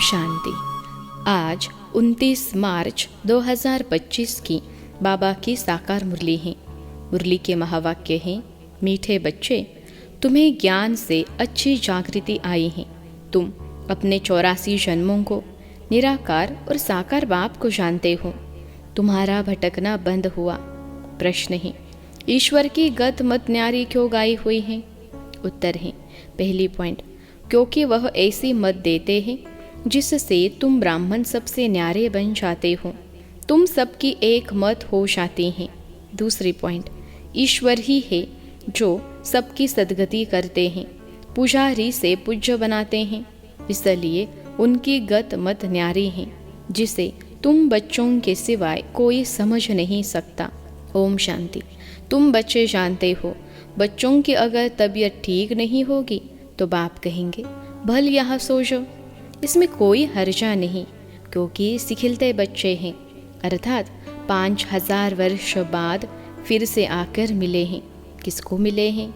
शांति। आज 29 मार्च 2025 की बाबा की साकार मुरली है। मुरली के महावाक्य हैं, मीठे बच्चे, तुम्हें ज्ञान से अच्छी जागृति आई है। तुम अपने 84 जन्मों को निराकार और साकार बाप को जानते हो। तुम्हारा भटकना बंद हुआ। प्रश्न है, ईश्वर की गत मत न्यारी क्यों गाई हुई है? उत्तर है, पहली पॉइंट, क्योंकि वह ऐसी मत देते हैं जिससे तुम ब्राह्मण सबसे न्यारे बन जाते हो। तुम सबकी एक मत हो जाती हैं। दूसरी पॉइंट, ईश्वर ही है जो सबकी सद्गति करते हैं, पुजारी से पूज्य बनाते हैं, इसलिए उनकी गत मत न्यारी है जिसे तुम बच्चों के सिवाय कोई समझ नहीं सकता। ओम शांति। तुम बच्चे जानते हो, बच्चों की अगर तबीयत ठीक नहीं होगी तो बाप कहेंगे भल यहाँ सो जाओ। इसमें कोई हर्जा नहीं, क्योंकि सिखिलते बच्चे हैं, अर्थात 5000 वर्ष बाद फिर से आकर मिले हैं। किसको मिले हैं?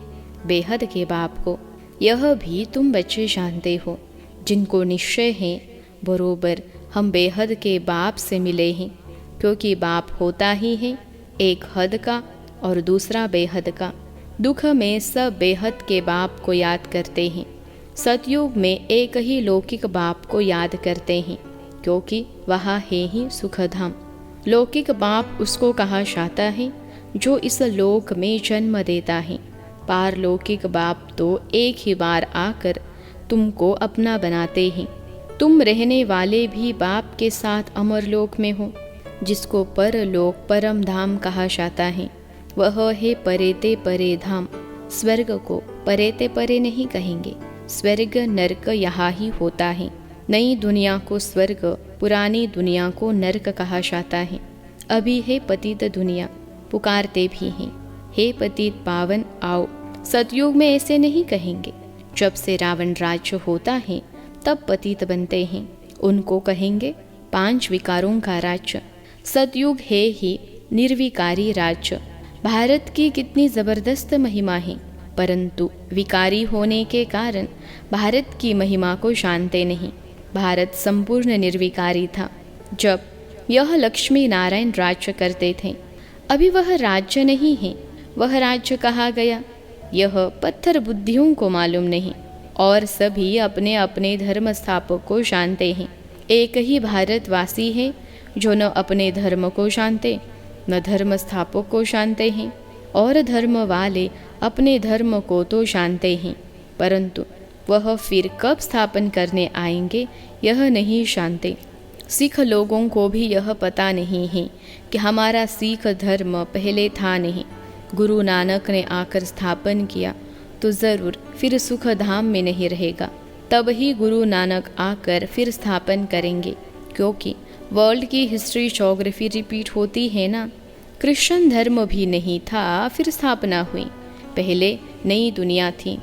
बेहद के बाप को। यह भी तुम बच्चे जानते हो, जिनको निश्चय है बरोबर हम बेहद के बाप से मिले हैं, क्योंकि बाप होता ही है एक हद का और दूसरा बेहद का। दुख में सब बेहद के बाप को याद करते हैं, सतयुग में एक ही लौकिक बाप को याद करते हैं, क्योंकि वहाँ है ही सुखधाम। लौकिक बाप उसको कहा जाता है जो इस लोक में जन्म देता है। पारलौकिक बाप तो एक ही बार आकर तुमको अपना बनाते हैं। तुम रहने वाले भी बाप के साथ अमरलोक में हो, जिसको परलोक परम धाम कहा जाता है। वह है परेते परे धाम। स्वर्ग को परेते परे नहीं कहेंगे। स्वर्ग नरक यहाँ ही होता है। नई दुनिया को स्वर्ग, पुरानी दुनिया को नरक कहा जाता है। अभी है पतित दुनिया, पुकारते भी हैं, हे पतित पावन आओ। सतयुग में ऐसे नहीं कहेंगे। जब से रावण राज्य होता है तब पतित बनते हैं, उनको कहेंगे 5 विकारों का राज्य। सतयुग है ही निर्विकारी राज्य। भारत की कितनी जबरदस्त महिमा है, परंतु विकारी होने के कारण भारत की महिमा को जानते नहीं। भारत संपूर्ण निर्विकारी था जब यह लक्ष्मी नारायण राज्य करते थे। अभी वह राज्य नहीं है, वह राज्य कहा गया। यह पत्थर बुद्धियों को मालूम नहीं और सभी अपने अपने धर्म स्थापक को जानते हैं। एक ही भारतवासी है जो न अपने धर्म को जानते न धर्म स्थापक को जानते हैं, और धर्म वाले अपने धर्म को तो जानते हैं, परंतु वह फिर कब स्थापन करने आएंगे यह नहीं जानते। सिख लोगों को भी यह पता नहीं है कि हमारा सिख धर्म पहले था नहीं। गुरु नानक ने आकर स्थापन किया तो ज़रूर फिर सुख धाम में नहीं रहेगा। तब ही गुरु नानक आकर फिर स्थापन करेंगे, क्योंकि वर्ल्ड की हिस्ट्री ज्योग्राफी रिपीट होती है ना। क्रिश्चियन धर्म भी नहीं था, फिर स्थापना हुई। पहले नई दुनिया थी,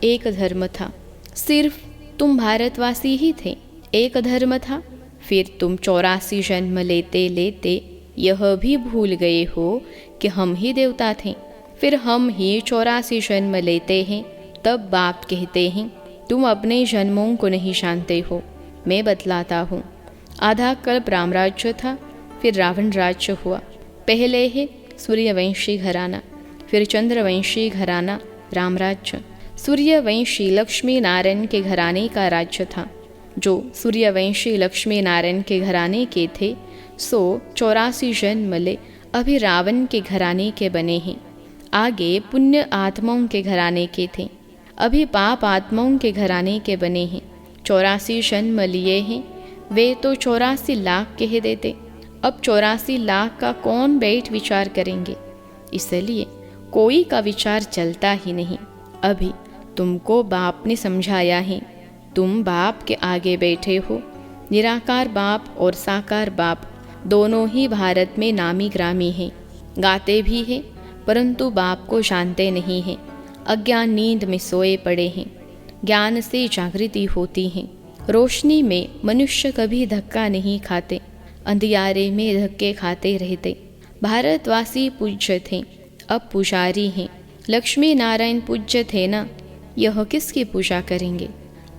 एक धर्म था। सिर्फ तुम भारतवासी ही थे, एक धर्म था। फिर तुम 84 जन्म लेते लेते यह भी भूल गए हो कि हम ही देवता थे। फिर हम ही 84 जन्म लेते हैं, तब बाप कहते हैं तुम अपने जन्मों को नहीं जानते हो। मैं बतलाता हूँ। आधा कल्प रामराज्य था, फिर रावण राज्य हुआ। पहले है सूर्यवंशी घराना, फिर चंद्रवंशी घराना, रामराज्य। सूर्यवंशी लक्ष्मी नारायण के घराने का राज्य था। जो सूर्यवंशी लक्ष्मी नारायण के घराने के थे, सो 84 जन्म ले अभी रावण के घराने के बने हैं। आगे पुण्य आत्माओं के घराने के थे, अभी पाप आत्माओं के घराने के बने हैं। 84 जन्म लिए हैं, वे तो 84 लाख कह देते। अब 84 लाख का कौन बैठ विचार करेंगे? इसलिए कोई का विचार चलता ही नहीं। अभी तुमको बाप ने समझाया है, तुम बाप के आगे बैठे हो। निराकार बाप और साकार बाप दोनों ही भारत में नामी ग्रामी हैं, गाते भी हैं, परंतु बाप को जानते नहीं हैं। अज्ञान नींद में सोए पड़े हैं। ज्ञान से जागृति होती है। रोशनी में मनुष्य कभी धक्का नहीं खाते, अंधियारे में धक्के खाते रहते। भारतवासी पूज्य थे, अब पुजारी हैं। लक्ष्मी नारायण पूज्य थे ना, यह किसकी पूजा करेंगे?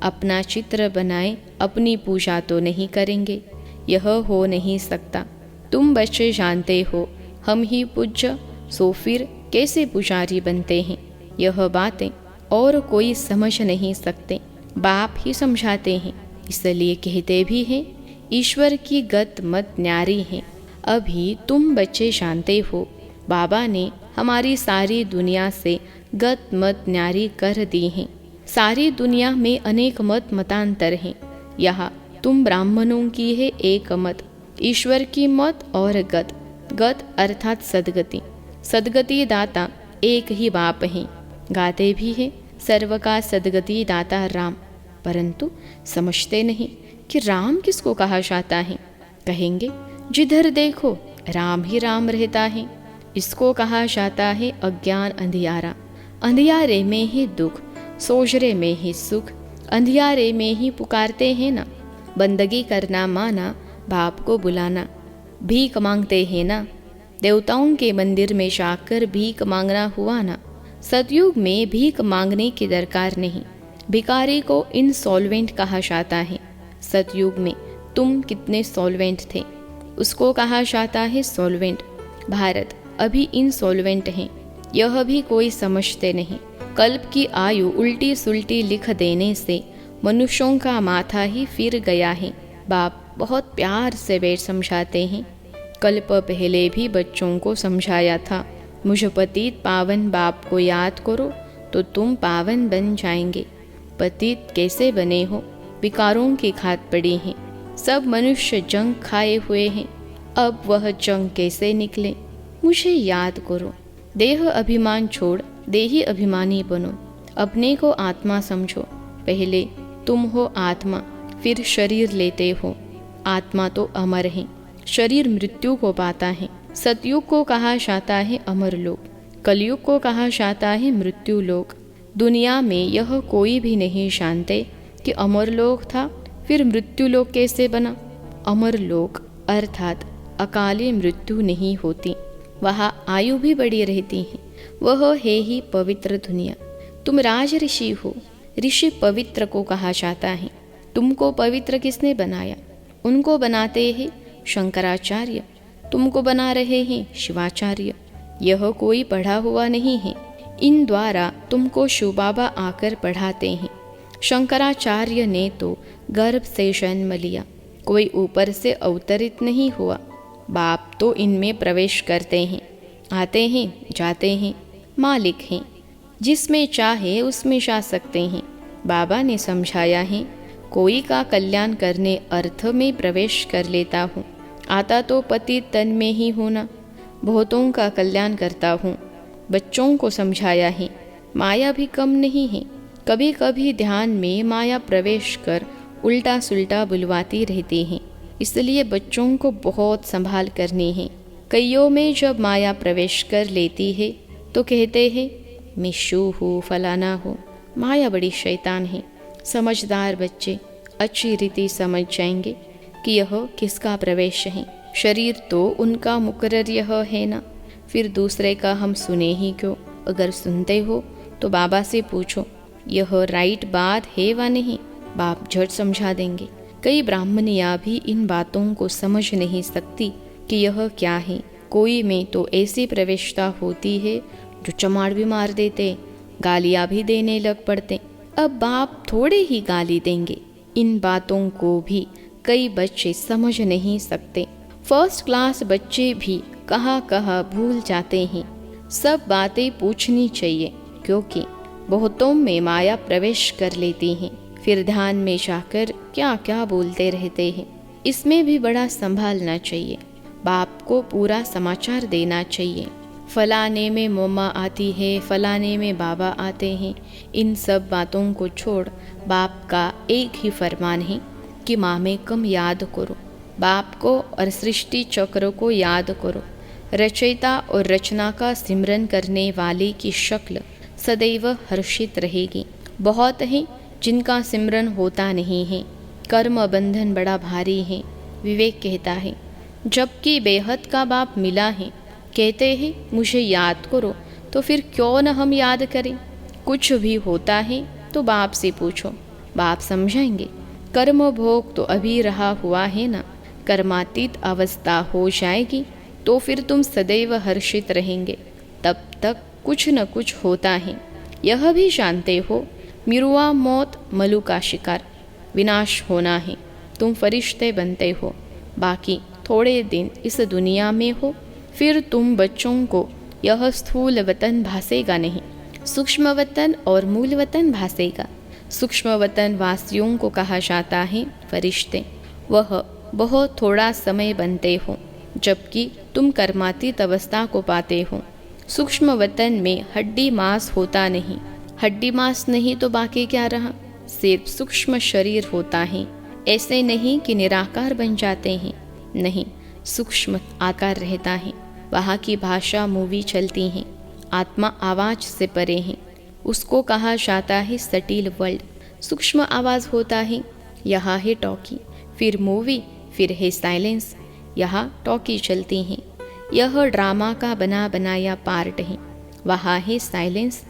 अपना चित्र बनाए अपनी पूजा तो नहीं करेंगे, यह हो नहीं सकता। तुम बच्चे जानते हो हम ही पूज्य, सो फिर कैसे पुजारी बनते हैं। यह बातें और कोई समझ नहीं सकते, बाप ही समझाते हैं। इसलिए कहते भी हैं ईश्वर की गत मत न्यारी है। अभी तुम बच्चे जानते हो बाबा ने हमारी सारी दुनिया से गत मत न्यारी कर दी हैं। सारी दुनिया में अनेक मत मतांतर हैं। यहाँ तुम ब्राह्मणों की है एक मत, ईश्वर की मत और गत। गत अर्थात सदगति, सदगति दाता एक ही बाप हैं। गाते भी हैं सर्व का सदगति दाता राम, परंतु समझते नहीं कि राम किसको कहा जाता है। कहेंगे जिधर देखो राम ही राम रहता है। इसको कहा जाता है अज्ञान अंधियारा। अंधियारे में ही दुख, सोजरे में ही सुख। अंधियारे में ही पुकारते हैं ना, बंदगी करना माना, बाप को बुलाना। भीख मांगते हैं ना, देवताओं के मंदिर में जाकर भीख मांगना हुआ ना। सतयुग में भीख मांगने की दरकार नहीं, भिखारी को इनसॉल्वेंट कहा जाता है। सतयुग में तुम कितने सॉल्वेंट थे, उसको कहा जाता है सॉल्वेंट। भारत अभी इनसॉल्वेंट है, यह भी कोई समझते नहीं। कल्प की आयु उल्टी सुल्टी लिख देने से मनुष्यों का माथा ही फिर गया है। बाप बहुत प्यार से बैठ समझाते हैं। कल्प पहले भी बच्चों को समझाया था, मुझ पतित पावन बाप को याद करो तो तुम पावन बन जाएंगे। पतित कैसे बने हो, विकारों की खाद पड़ी हैं। सब मनुष्य जंग खाए हुए हैं, अब वह जंग कैसे निकले, मुझे याद करो। देह अभिमान छोड़ देही अभिमानी बनो, अपने को आत्मा समझो। पहले तुम हो आत्मा, फिर शरीर लेते हो। आत्मा तो अमर है, शरीर मृत्यु को पाता है। सतयुग को कहा जाता है अमर लोक, कलयुग को कहा जाता है मृत्यु लोक। दुनिया में यह कोई भी नहीं जानते कि अमर लोक था फिर मृत्यु लोक कैसे बना। अमर लोक अर्थात अकाली मृत्यु नहीं होती, वहाँ आयु भी बड़ी रहती है। वह है ही पवित्र दुनिया। तुम राज ऋषि हो, ऋषि पवित्र को कहा जाता है। तुमको पवित्र किसने बनाया, उनको बनाते हैं शंकराचार्य, तुमको बना रहे हैं शिवाचार्य। यह कोई पढ़ा हुआ नहीं है, इन द्वारा तुमको शिव बाबा आकर पढ़ाते हैं। शंकराचार्य ने तो गर्भ से जन्म लिया, कोई ऊपर से अवतरित नहीं हुआ। बाप तो इनमें प्रवेश करते हैं, आते हैं जाते हैं, मालिक हैं, जिसमें चाहे उसमें जा सकते हैं। बाबा ने समझाया है कोई का कल्याण करने अर्थ में प्रवेश कर लेता हूँ, आता तो पति तन में ही होना, बहुतों का कल्याण करता हूँ। बच्चों को समझाया है माया भी कम नहीं है, कभी कभी ध्यान में माया प्रवेश कर उल्टा सुल्टा बुलवाती रहती है, इसलिए बच्चों को बहुत संभाल करनी है। कईयों में जब माया प्रवेश कर लेती है तो कहते हैं मैं शू हूँ फलाना हूँ। माया बड़ी शैतान है। समझदार बच्चे अच्छी रीति समझ जाएंगे कि यह किसका प्रवेश है। शरीर तो उनका मुकर्रर यह है ना, फिर दूसरे का हम सुने ही क्यों। अगर सुनते हो तो बाबा से पूछो यह राइट बात है व नहीं, बाप झट समझा देंगे। कई ब्राह्मणियाँ भी इन बातों को समझ नहीं सकती कि यह क्या है। कोई में तो ऐसी प्रवेशता होती है जो चमाड़ भी मार देते, गालियाँ भी देने लग पड़ते। अब बाप थोड़े ही गाली देंगे। इन बातों को भी कई बच्चे समझ नहीं सकते। फर्स्ट क्लास बच्चे भी कहाँ कहाँ भूल जाते हैं। सब बातें पूछनी चाहिए, क्योंकि बहुतों में माया प्रवेश कर लेती हैं, फिर ध्यान में जाकर क्या क्या बोलते रहते हैं। इसमें भी बड़ा संभालना चाहिए। बाप को पूरा समाचार देना चाहिए। फलाने में मम्मा आती है, फलाने में बाबा आते हैं। इन सब बातों को छोड़ बाप का एक ही फरमान है कि माँ में कम याद करो, बाप को और सृष्टि चक्र को याद करो। रचयिता और रचना का सिमरन करने वाले की शक्ल सदैव हर्षित रहेगी। बहुत हैं जिनका सिमरन होता नहीं है, कर्म बंधन बड़ा भारी है। विवेक कहता है जबकि बेहद का बाप मिला है, कहते हैं मुझे याद करो, तो फिर क्यों न हम याद करें। कुछ भी होता है तो बाप से पूछो, बाप समझाएंगे, कर्म भोग तो अभी रहा हुआ है ना, कर्मातीत अवस्था हो जाएगी तो फिर तुम सदैव हर्षित रहेंगे। तब तक कुछ न कुछ होता है। यह भी जानते हो, मिरुआ मौत मलु का शिकार, विनाश होना है। तुम फरिश्ते बनते हो, बाकी थोड़े दिन इस दुनिया में हो, फिर तुम बच्चों को यह स्थूल वतन भासेगा नहीं, सूक्ष्म वतन और मूल वतन भासेगा। सूक्ष्म वतन वासियों को कहा जाता है फरिश्ते। वह बहुत थोड़ा समय बनते हो, जबकि तुम कर्मातीत अवस्था को पाते हो। सूक्ष्म वतन में हड्डी मांस होता नहीं। हड्डी मांस नहीं तो बाकी क्या रहा, सिर्फ सूक्ष्म शरीर होता है। ऐसे नहीं कि निराकार बन जाते हैं, नहीं, सूक्ष्म आकार रहता है। वहाँ की भाषा मूवी चलती हैं, आत्मा आवाज से परे है। उसको कहा जाता है सटील वर्ल्ड। सूक्ष्म आवाज होता है। यहाँ है टॉकी, फिर मूवी, फिर है साइलेंस। यहाँ टॉकी चलती हैं। यह ड्रामा का बना बनाया पार्ट है। वहाँ है साइलेंस,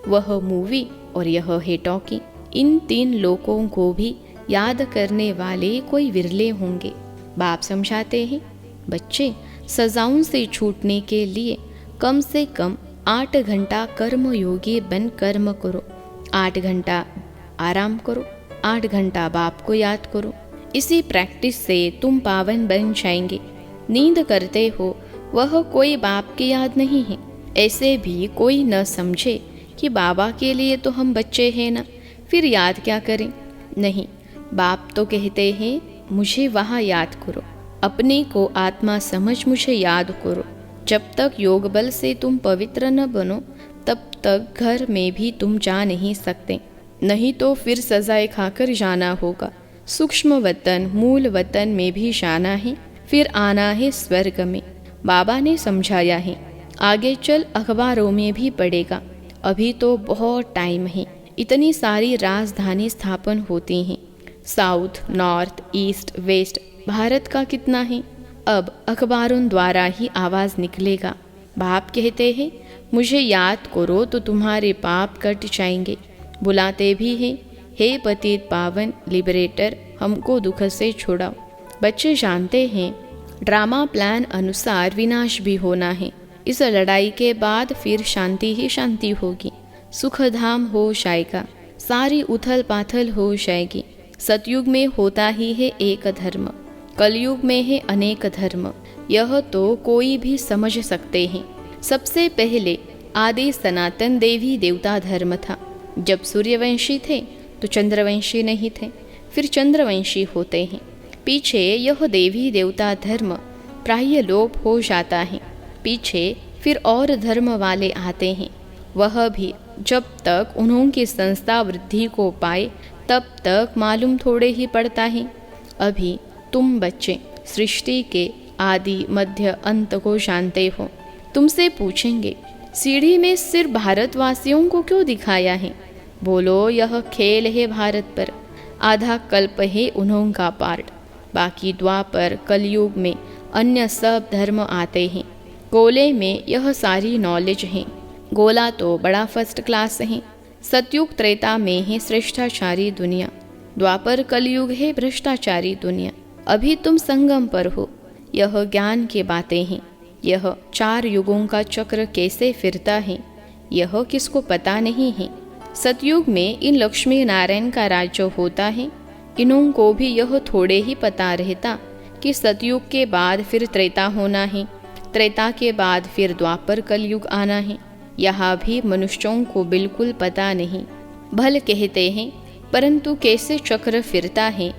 वह मूवी और यह है टॉकी। इन तीन लोगों को भी याद करने वाले कोई विरले होंगे। बाप समझाते हैं, बच्चे, सजाओं से छूटने के लिए कम से कम 8 घंटा कर्म योगी बन कर्म करो, 8 घंटा आराम करो, 8 घंटा बाप को याद करो। इसी प्रैक्टिस से तुम पावन बन जाएंगे। नींद करते हो वह कोई बाप की याद नहीं है। ऐसे भी कोई न समझे कि बाबा के लिए तो हम बच्चे हैं ना, फिर याद क्या करें। नहीं, बाप तो कहते हैं मुझे वहाँ याद करो, अपने को आत्मा समझ मुझे याद करो। जब तक योग बल से तुम पवित्र न बनो, तब तक घर में भी तुम जा नहीं सकते, नहीं तो फिर सजाए खाकर जाना होगा। सूक्ष्म वतन मूल वतन में भी जाना है, फिर आना है स्वर्ग में। बाबा ने समझाया है, आगे चल अखबारों में भी पड़ेगा। अभी तो बहुत टाइम है। इतनी सारी राजधानी स्थापन होती हैं, south, north, east, west. Bharat का कितना है। अब अखबारों द्वारा ही आवाज़ निकलेगा। बाप कहते हैं मुझे याद करो तो तुम्हारे पाप कट जाएंगे। बुलाते भी हैं, हे पतित पावन लिबरेटर, हमको दुख से छुड़ाओ। बच्चे जानते हैं ड्रामा प्लान अनुसार विनाश भी होना है। इस लड़ाई के बाद फिर शांति ही शांति होगी, सुखधाम हो जाएगा, सारी उथल पाथल हो जाएगी। सतयुग में होता ही है एक धर्म, कलयुग में है अनेक धर्म। यह तो कोई भी समझ सकते हैं। सबसे पहले आदि सनातन देवी देवता धर्म था। जब सूर्यवंशी थे तो चंद्रवंशी नहीं थे, फिर चंद्रवंशी होते हैं। पीछे यह देवी देवता धर्म प्राय लोप हो जाता है। पीछे फिर और धर्म वाले आते हैं। वह भी जब तक उन्होंने संस्था वृद्धि को पाए तब तक मालूम थोड़े ही पड़ता है। अभी तुम बच्चे सृष्टि के आदि मध्य अंत को जानते हो। तुमसे पूछेंगे सीढ़ी में सिर्फ भारतवासियों को क्यों दिखाया है। बोलो यह खेल है भारत पर, आधा कल्प है उन्हों का पार्ट। बाकी द्वापर कलयुग में अन्य सब धर्म आते हैं। गोले में यह सारी नॉलेज है। गोला तो बड़ा फर्स्ट क्लास है। सतयुग त्रेता में है श्रेष्ठाचारी दुनिया, द्वापर कलयुग है भ्रष्टाचारी दुनिया। अभी तुम संगम पर हो। यह ज्ञान की बातें हैं। यह 4 युगों का चक्र कैसे फिरता है यह किसको पता नहीं है। सतयुग में इन लक्ष्मी नारायण का राज्य होता है। इन्हों को भी यह थोड़े ही पता रहता कि सतयुग के बाद फिर त्रेता होना है, त्रेता के बाद फिर द्वापर कलयुग आना है। यहाँ भी मनुष्यों को बिल्कुल पता नहीं। भल कहते हैं, परंतु कैसे चक्र फिरता है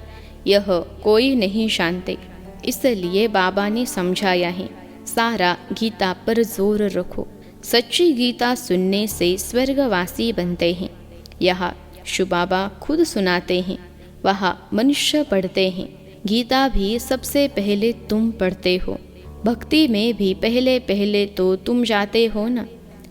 यह कोई नहीं जानते। इसलिए बाबा ने समझाया है, सारा गीता पर जोर रखो। सच्ची गीता सुनने से स्वर्गवासी बनते हैं। यहाँ शिव बाबा खुद सुनाते हैं, वहाँ मनुष्य पढ़ते हैं। गीता भी सबसे पहले तुम पढ़ते हो। भक्ति में भी पहले पहले तो तुम जाते हो ना।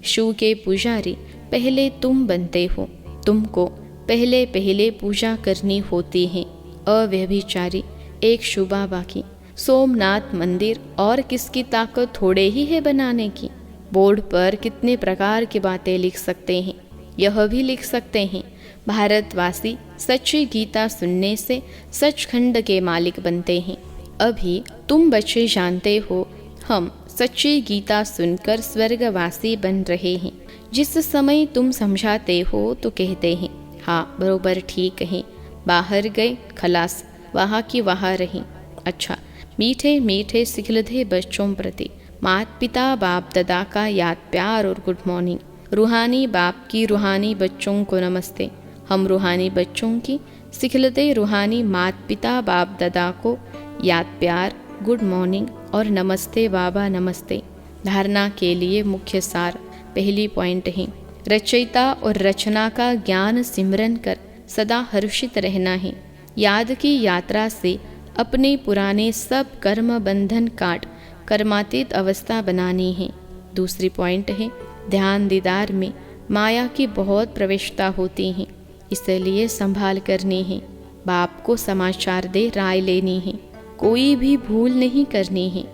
शिव के पुजारी पहले तुम बनते हो। तुमको पहले पहले पूजा करनी होती है। अव्यभिचारी एक शिव बाबा की। सोमनाथ मंदिर और किसकी ताकत थोड़े ही है बनाने की। बोर्ड पर कितने प्रकार की बातें लिख सकते हैं। यह भी लिख सकते हैं, भारतवासी सच्ची गीता सुनने से सचखंड के मालिक बनते हैं। अभी तुम बच्चे जानते हो, हम सच्ची गीता सुनकर स्वर्गवासी बन रहे हैं। जिस समय तुम समझाते हो तो कहते हैं, हाँ बरोबर ठीक है, बाहर गए खलास, वहाँ की वहाँ रहीं। अच्छा, मीठे मीठे सिखलधे बच्चों प्रति माता पिता बाप दादा का याद प्यार और गुड मॉर्निंग। रूहानी बाप की रूहानी बच्चों को नमस्ते। हम रूहानी बच्चों की सिखलते रूहानी माता पिता बाप दादा को याद प्यार, गुड मॉर्निंग और नमस्ते बाबा नमस्ते। धारणा के लिए मुख्य सार, पहली पॉइंट है, रचयिता और रचना का ज्ञान सिमरन कर सदा हर्षित रहना है। याद की यात्रा से अपने पुराने सब कर्म बंधन काट कर्मातीत अवस्था बनानी है। दूसरी पॉइंट है, ध्यान दीदार में माया की बहुत प्रवेशता होती है, इसलिए संभाल करनी है। बाप को समाचार दे राय लेनी है, कोई भी भूल नहीं करनी है।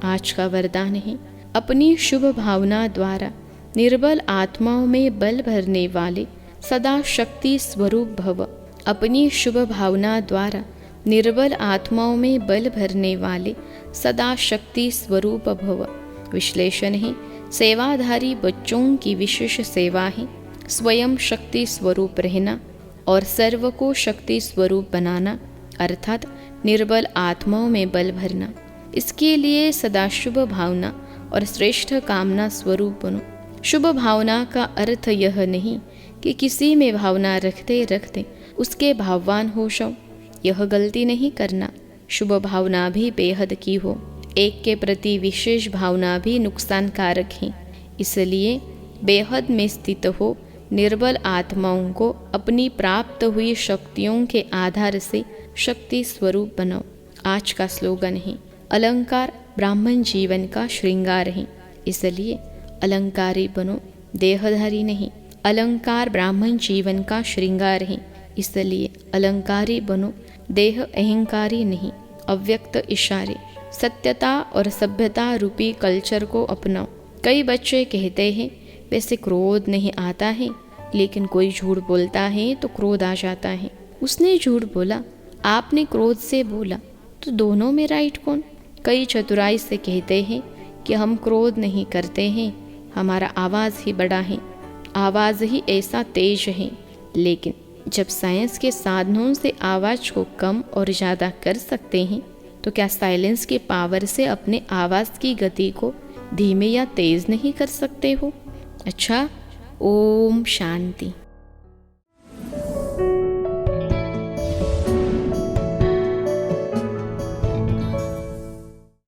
आज का वरदान है, अपनी शुभ भावना द्वारा निर्बल आत्माओं में बल भरने वाले सदा शक्ति स्वरूप भव। अपनी शुभ भावना द्वारा निर्बल आत्माओं में बल भरने वाले सदा शक्ति स्वरूप भव। विश्लेषण है, सेवाधारी बच्चों की विशेष सेवा है स्वयं शक्ति स्वरूप रहना और सर्व को शक्ति स्वरूप बनाना, अर्थात निर्बल आत्माओं में बल भरना। इसके लिए सदा शुभ भावना और श्रेष्ठ कामना स्वरूप बनो। शुभ भावना का अर्थ यह नहीं कि किसी में भावना रखते रखते उसके भाववान हो जाओ, यह गलती नहीं करना। शुभ भावना भी बेहद की हो, एक के प्रति विशेष भावना भी नुकसानकारक है। इसलिए बेहद में स्थित हो निर्बल आत्माओं को अपनी प्राप्त हुई शक्तियों के आधार से शक्ति स्वरूप बनाओ। आज का स्लोगन है, अलंकार ब्राह्मण जीवन का श्रृंगार है, इसलिए अलंकारी बनो, देहधारी नहीं। अलंकार ब्राह्मण जीवन का श्रृंगार है, इसलिए अलंकारी बनो, देह अहंकारी नहीं। अव्यक्त इशारे, सत्यता और सभ्यता रूपी कल्चर को अपनाओ। कई बच्चे कहते हैं, वैसे क्रोध नहीं आता है, लेकिन कोई झूठ बोलता है तो क्रोध आ जाता है। उसने झूठ बोला, आपने क्रोध से बोला, तो दोनों में राइट कौन? कई चतुराई से कहते हैं कि हम क्रोध नहीं करते हैं, हमारा आवाज़ ही बड़ा है, आवाज़ ही ऐसा तेज है। लेकिन जब साइंस के साधनों से आवाज़ को कम और ज़्यादा कर सकते हैं, तो क्या साइलेंस के पावर से अपने आवाज़ की गति को धीमे या तेज नहीं कर सकते हो? अच्छा, ओम शांति।